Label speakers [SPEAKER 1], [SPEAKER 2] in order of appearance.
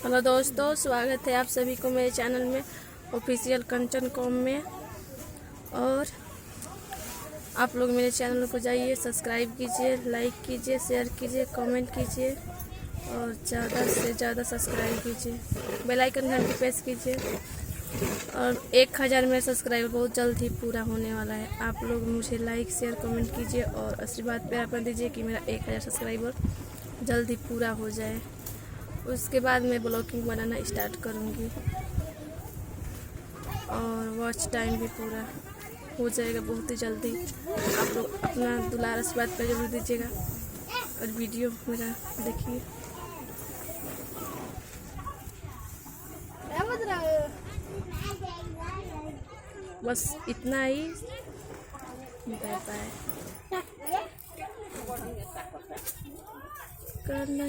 [SPEAKER 1] Hello दोस्तों, स्वागत है आप सभी को मेरे चैनल में ऑफिशियल कंचन कॉम में। और आप लोग मेरे चैनल को जाइए, सब्सक्राइब कीजिए, लाइक कीजिए, शेयर कीजिए, कमेंट कीजिए और ज़्यादा से ज़्यादा सब्सक्राइब कीजिए, बेल आइकन घंटी प्रेस कीजिए। और 1000 मेरा सब्सक्राइबर बहुत जल्द ही पूरा होने वाला है। आप लोग मुझे लाइक शेयर कमेंट कीजिए और आशीर्वाद प्यार कर दीजिए कि मेरा 1000 सब्सक्राइबर जल्द ही पूरा हो जाए। उसके बाद मैं ब्लॉगिंग बनाना स्टार्ट करूँगी और वॉच टाइम भी पूरा हो जाएगा बहुत ही जल्दी। आप लोग अपना दुलार आशीर्वाद पर जरूर दीजिएगा और वीडियो मेरा देखिए। बस इतना ही रहता है करना।